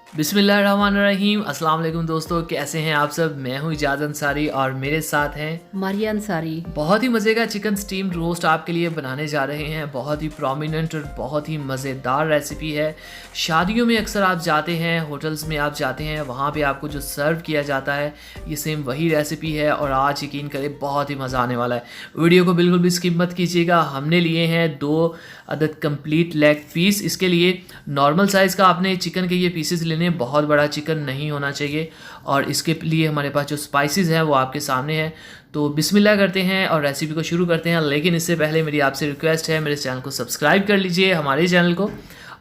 बिस्मिल्लाहिर्रहमानिर्रहीम। अस्सलाम वालेकुम दोस्तों, कैसे हैं आप सब। मैं हूं इजाज़ अंसारी और मेरे साथ हैं मारिया अंसारी। बहुत ही मज़े का चिकन स्टीम रोस्ट आपके लिए बनाने जा रहे हैं। बहुत ही प्रोमिनेंट और बहुत ही मज़ेदार रेसिपी है। शादियों में अक्सर आप जाते हैं, होटल्स में आप जाते हैं, वहाँ पे आपको जो सर्व किया जाता है ये सेम वही रेसिपी है और आज यकीन करें बहुत ही मज़ा आने वाला है। वीडियो को बिल्कुल भी स्किप मत कीजिएगा। हमने लिए हैं 2 अदद कंप्लीट लेग पीस। इसके लिए नॉर्मल साइज़ का आपने चिकन के ये पीसेस लेने हैं, बहुत बड़ा चिकन नहीं होना चाहिए। और इसके लिए हमारे पास जो स्पाइसेस हैं वो आपके सामने हैं। तो बिस्मिल्लाह करते हैं और रेसिपी को शुरू करते हैं। लेकिन इससे पहले मेरी आपसे रिक्वेस्ट है, मेरे चैनल को सब्सक्राइब कर लीजिए, हमारे चैनल को,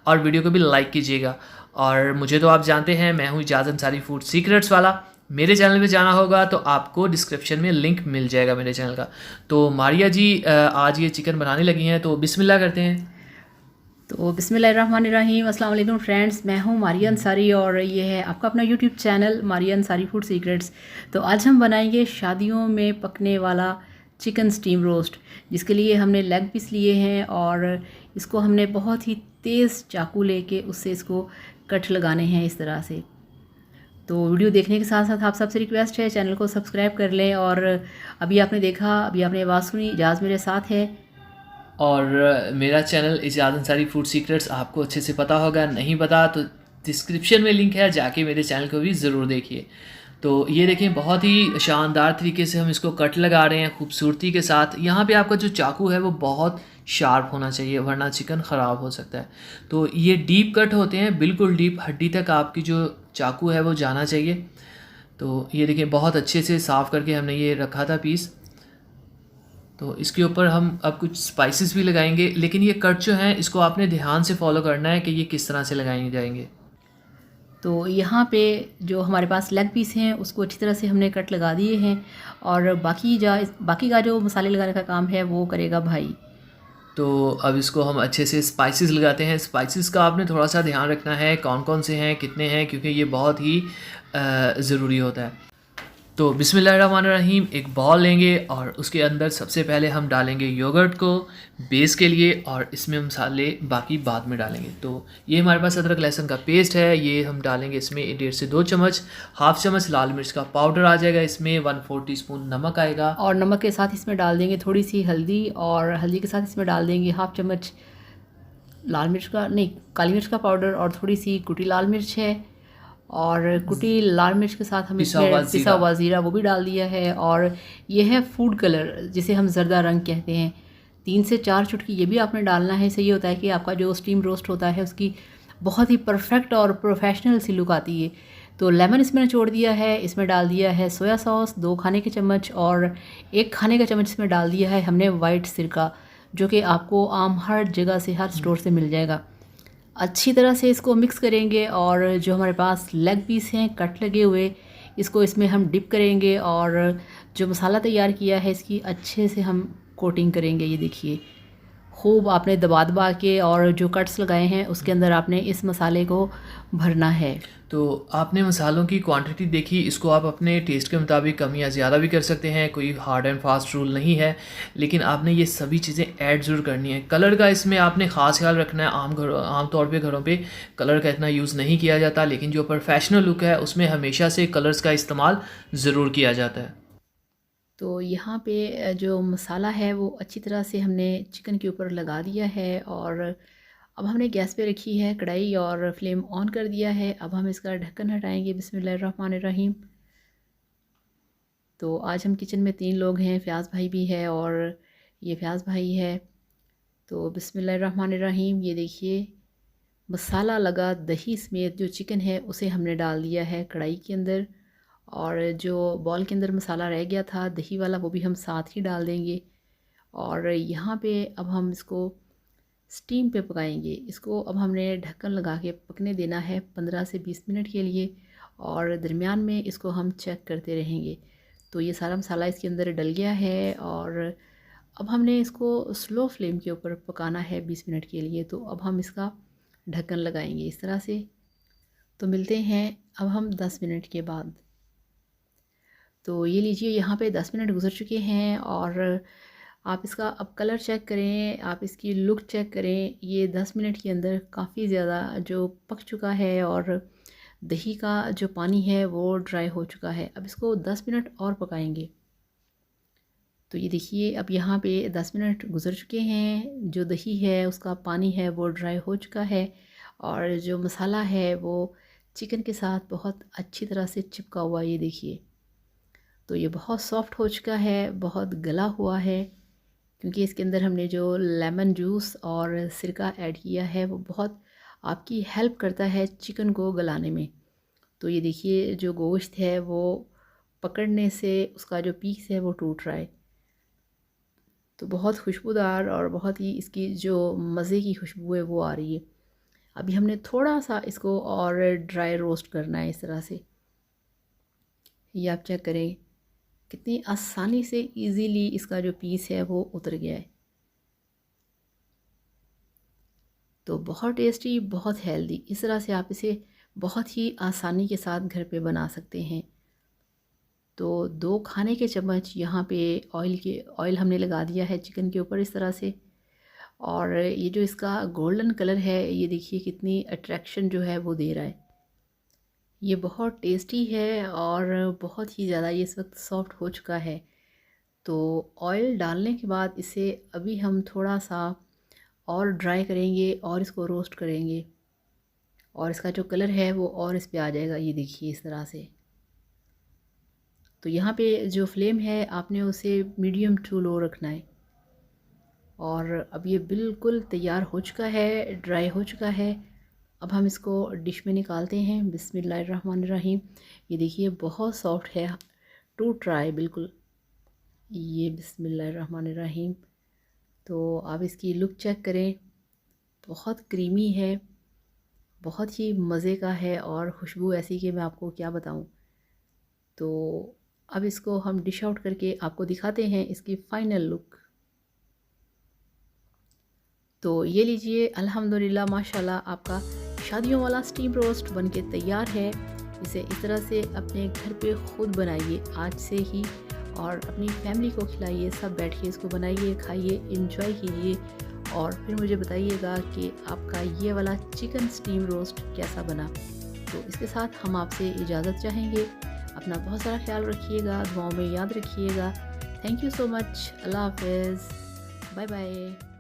और वीडियो को भी लाइक कीजिएगा। और मुझे तो आप जानते हैं, मैं हूँ इजाज़ अंसारी फूड सीक्रेट्स वाला। मेरे चैनल पे जाना होगा तो आपको डिस्क्रिप्शन में लिंक मिल जाएगा मेरे चैनल का। तो मारिया जी आज ये चिकन बनाने लगी हैं, तो बिस्मिल्लाह करते हैं। तो बिस्मिल्लाहिर्रहमानिर्रहीम। अस्सलाम वालेकुम फ्रेंड्स, मैं हूँ मारिया अंसारी और ये है आपका अपना YouTube channel Maria Ansari food secrets. तो आज हम बनाएंगे शादियों में पकने वाला चिकन स्टीम रोस्ट, जिसके लिए हमने लेग पीस लिए हैं और इसको हमने बहुत ही तेज़ चाकू लेके उससे इसको कट लगाने हैं इस तरह से। तो वीडियो देखने के साथ साथ आप सबसे रिक्वेस्ट है चैनल को सब्सक्राइब कर लें। और अभी आपने देखा, अभी आपने आवाज़ सुनी, इजाज़ मेरे साथ है। और मेरा channel Ejaz Ansari food secrets आपको अच्छे से पता होगा, नहीं पता तो डिस्क्रिप्शन में लिंक है, जाके मेरे चैनल को भी ज़रूर देखिए। तो ये देखें, बहुत ही शानदार तरीके से हम इसको कट लगा रहे हैं खूबसूरती के साथ। यहाँ पे आपका जो चाकू है वो बहुत शार्प होना चाहिए, वरना चिकन ख़राब हो सकता है। तो ये डीप कट होते हैं, बिल्कुल डीप हड्डी तक आपकी जो चाकू है वो जाना चाहिए। तो ये देखिए, बहुत अच्छे से साफ़ करके हमने ये रखा था पीस। तो इसके ऊपर हम अब कुछ स्पाइसेस भी लगाएंगे, लेकिन ये कट जो हैं इसको आपने ध्यान से फॉलो करना है कि ये किस तरह से लगाए जाएंगे। तो यहाँ पे जो हमारे पास लेग पीस हैं उसको अच्छी तरह से हमने कट लगा दिए हैं और बाकी का जो मसाले लगाने का काम है वो करेगा भाई। तो अब इसको हम अच्छे से स्पाइसेस लगाते हैं। स्पाइसेस का आपने थोड़ा सा ध्यान रखना है, कौन कौन से हैं, कितने हैं, क्योंकि ये बहुत ही ज़रूरी होता है। तो बिस्मिल्लाहिर्रहमानिर्रहीम, एक बॉल लेंगे और उसके अंदर सबसे पहले हम डालेंगे योगर्ट को बेस के लिए, और इसमें हम मसाले बाकी बाद में डालेंगे। तो ये हमारे पास अदरक लहसुन का पेस्ट है, ये हम डालेंगे इसमें 1.5 से 2 चम्मच। हाफ़ चम्मच लाल मिर्च का पाउडर आ जाएगा इसमें, 1/4 टीस्पून नमक आएगा। और नमक के साथ इसमें डाल देंगे थोड़ी सी हल्दी, और हल्दी के साथ इसमें डाल देंगे हाफ़ चम्मच लाल मिर्च का नहीं काली मिर्च का पाउडर, और थोड़ी सी कुटी लाल मिर्च है। और कुटी लाल मिर्च के साथ हम पिसा हुआ इसमें पिसा ज़ीरा। हुआ ज़ीरा वो भी डाल दिया है। और ये है फूड कलर, जिसे हम जर्दा रंग कहते हैं। 3 से 4 चुटकी ये भी आपने डालना है। इससे ये होता है कि आपका जो स्टीम रोस्ट होता है उसकी बहुत ही परफेक्ट और प्रोफेशनल सी लुक आती है। तो लेमन इसमें निचोड़ दिया है, इसमें डाल दिया है सोया सॉस 2 खाने के चम्मच, और 1 खाने का चम्मच इसमें डाल दिया है हमने वाइट सिरका, जो कि आपको आम हर जगह से, हर स्टोर से मिल जाएगा। अच्छी तरह से इसको मिक्स करेंगे और जो हमारे पास लेग पीस हैं कट लगे हुए, इसको इसमें हम डिप करेंगे और जो मसाला तैयार किया है इसकी अच्छे से हम कोटिंग करेंगे। ये देखिए, खूब आपने दबा दबा के और जो कट्स लगाए हैं उसके अंदर आपने इस मसाले को भरना है। तो आपने मसालों की क्वांटिटी देखी, इसको आप अपने टेस्ट के मुताबिक कम या ज़्यादा भी कर सकते हैं, कोई हार्ड एंड फास्ट रूल नहीं है। लेकिन आपने ये सभी चीज़ें ऐड ज़रूर करनी है। कलर का इसमें आपने ख़ास ख्याल रखना है। आम तौर पे घरों पे कलर का इतना यूज़ नहीं किया जाता, लेकिन जो प्रोफेशनल लुक है उसमें हमेशा से कलर्स का इस्तेमाल ज़रूर किया जाता है। तो यहाँ पे जो मसाला है वो अच्छी तरह से हमने चिकन के ऊपर लगा दिया है, और अब हमने गैस पे रखी है कढ़ाई और फ्लेम ऑन कर दिया है। अब हम इसका ढक्कन हटाएंगे। बिस्मिल्लाहिर्रहमानिर्रहीम। तो आज हम किचन में 3 लोग हैं, फ़याज़ भाई भी है और ये फ़याज़ भाई है। तो बिस्मिल्लाहिर्रहमानिर्रहीम, ये देखिए, मसाला लगा दही समेत जो चिकन है उसे हमने डाल दिया है कढ़ाई के अंदर, और जो बॉल के अंदर मसाला रह गया था दही वाला वो भी हम साथ ही डाल देंगे। और यहाँ पे अब हम इसको स्टीम पे पकाएंगे। इसको अब हमने ढक्कन लगा के पकने देना है 15 से 20 मिनट के लिए, और दरमियान में इसको हम चेक करते रहेंगे। तो ये सारा मसाला इसके अंदर डल गया है, और अब हमने इसको स्लो फ्लेम के ऊपर पकाना है 20 मिनट के लिए। तो अब हम इसका ढक्कन लगाएंगे इस तरह से। तो मिलते हैं अब हम 10 मिनट के बाद। तो ये लीजिए, यहाँ पे 10 मिनट गुजर चुके हैं और आप इसका अब कलर चेक करें, आप इसकी लुक चेक करें। ये 10 मिनट के अंदर काफ़ी ज़्यादा जो पक चुका है और दही का जो पानी है वो ड्राई हो चुका है। अब इसको 10 मिनट और पकाएंगे। तो ये देखिए अब यहाँ पे 10 मिनट गुज़र चुके हैं। जो दही है उसका पानी है वो ड्राई हो चुका है और जो मसाला है वो चिकन के साथ बहुत अच्छी तरह से चिपका हुआ है। ये देखिए तो ये बहुत सॉफ्ट हो चुका है, बहुत गला हुआ है, क्योंकि इसके अंदर हमने जो लेमन जूस और सिरका ऐड किया है वो बहुत आपकी हेल्प करता है चिकन को गलाने में। तो ये देखिए जो गोश्त है वो पकड़ने से उसका जो पीस है वो टूट रहा है। तो बहुत खुशबूदार और बहुत ही इसकी जो मज़े की खुशबू है वो आ रही है। अभी हमने थोड़ा सा इसको और ड्राई रोस्ट करना है इस तरह से। ये आप चेक करें कितनी आसानी से इजीली इसका जो पीस है वो उतर गया है। तो बहुत टेस्टी, बहुत हेल्दी, इस तरह से आप इसे बहुत ही आसानी के साथ घर पे बना सकते हैं। तो 2 खाने के चम्मच यहाँ पे ऑयल हमने लगा दिया है चिकन के ऊपर इस तरह से। और ये जो इसका गोल्डन कलर है ये देखिए कितनी अट्रैक्शन जो है वो दे रहा है। ये बहुत टेस्टी है और बहुत ही ज़्यादा ये इस वक्त सॉफ्ट हो चुका है। तो ऑयल डालने के बाद इसे अभी हम थोड़ा सा और ड्राई करेंगे और इसको रोस्ट करेंगे और इसका जो कलर है वो और इस पे आ जाएगा। ये देखिए इस तरह से। तो यहाँ पे जो फ्लेम है आपने उसे मीडियम टू लो रखना है। और अब ये बिल्कुल तैयार हो चुका है, ड्राई हो चुका है। अब हम इसको डिश में निकालते हैं। बिस्मिल्लाहिर्रहमानिर्रहीम। ये देखिए बहुत सॉफ्ट है, टू ट्राई बिल्कुल। ये बिस्मिल्लाहिर्रहमानिर्रहीम। तो आप इसकी लुक चेक करें, बहुत क्रीमी है, बहुत ही मज़े का है और खुशबू ऐसी कि मैं आपको क्या बताऊं। तो अब इसको हम डिश आउट करके आपको दिखाते हैं इसकी फ़ाइनल लुक। तो ये लीजिए अल्हम्दुलिल्लाह माशाल्लाह आपका शादियों वाला स्टीम रोस्ट बनके तैयार है। इसे इस तरह से अपने घर पे ख़ुद बनाइए आज से ही और अपनी फैमिली को खिलाइए। सब बैठ के इसको बनाइए, खाइए, इंजॉय कीजिए और फिर मुझे बताइएगा कि आपका ये वाला चिकन स्टीम रोस्ट कैसा बना। तो इसके साथ हम आपसे इजाज़त चाहेंगे। अपना बहुत सारा ख्याल रखिएगा, दुआओं में याद रखिएगा। Thank you so much. अल्लाह हाफ़िज़। Bye bye.